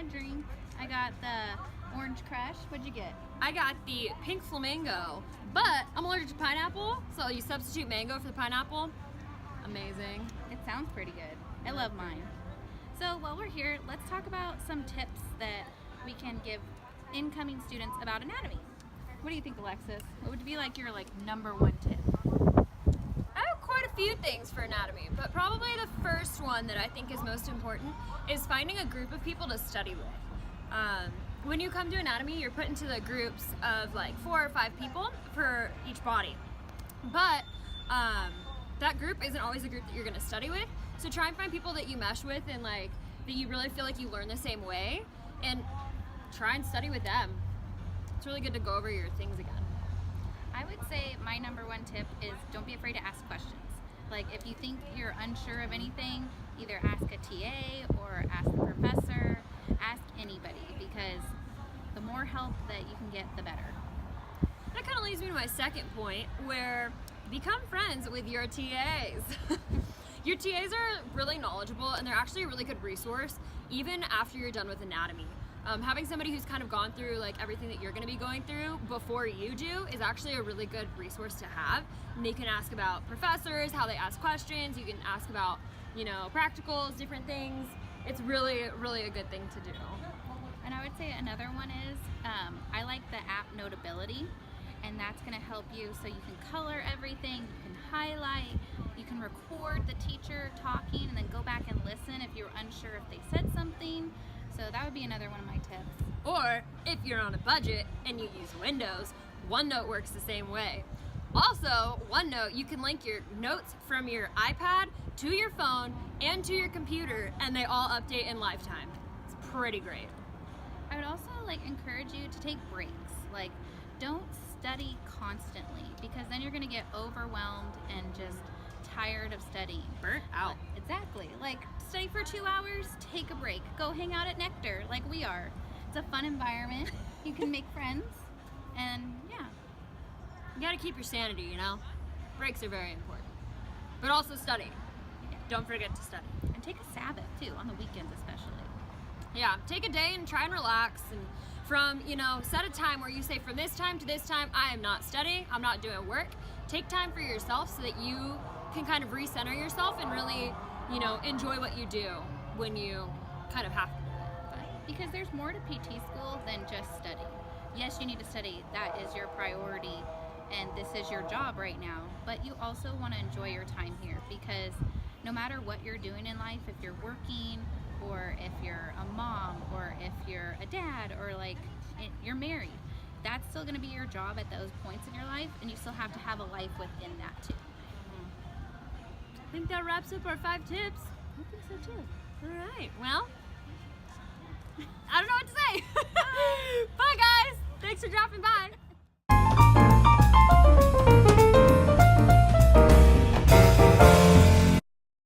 drink. I got the Orange Crush. What'd you get? I got the Pink Flamingo, but I'm allergic to pineapple, so you substitute mango for the pineapple. Amazing. It sounds pretty good. I love mine. So while we're here, let's talk about some tips that we can give incoming students about anatomy. What do you think, Alexis? What would be like your #1 tip? I have quite a few things for anatomy, but probably the first one that I think is most important is finding a group of people to study with. When you come to anatomy, you're put into the groups of like 4 or 5 people for each body. But that group isn't always a group that you're going to study with. So try and find people that you mesh with and like that you really feel like you learn the same way, and try and study with them. It's really good to go over your things again. I would say my #1 tip is don't be afraid to ask questions. Like if you think you're unsure of anything, either ask a TA or ask the professor, ask anybody, because the more help that you can get, the better. That kind of leads me to my second point, where become friends with your TAs. Your TAs are really knowledgeable, and they're actually a really good resource even after you're done with anatomy. Having somebody who's kind of gone through like everything that you're going to be going through before you do is actually a really good resource to have. And you can ask about professors, how they ask questions. You can ask about, practicals, different things. It's really, really a good thing to do. And I would say another one is I like the app Notability, and that's going to help you so you can color everything, you can highlight, you can record the teacher talking and then go back and listen if you're unsure if they said something. So that would be another one of my tips. Or if you're on a budget and you use Windows, OneNote works the same way. Also, OneNote, you can link your notes from your iPad to your phone and to your computer, and they all update in lifetime. It's pretty great. I would also encourage you to take breaks. Don't study constantly, because then you're going to get overwhelmed and just tired of studying. Burnt out. Exactly. Study for 2 hours, take a break. Go hang out at Nectar like we are. It's a fun environment. You can make friends, and yeah. You gotta keep your sanity, Breaks are very important. But also study. Yeah. Don't forget to study. And take a Sabbath too, on the weekends especially. Yeah, take a day and try and relax, and from, set a time where you say from this time to this time, I am not studying, I'm not doing work. Take time for yourself so that you can kind of recenter yourself and really, enjoy what you do when you kind of have to do it. Because there's more to PT school than just study. Yes, you need to study, that is your priority, and this is your job right now, but you also want to enjoy your time here, because no matter what you're doing in life, if you're working, or if you're a mom, or if you're a dad, or you're married, that's still going to be your job at those points in your life, and you still have to have a life within that too. I think that wraps up our 5 tips. I think so too. All right, well, I don't know what to say. Bye guys, thanks for dropping by.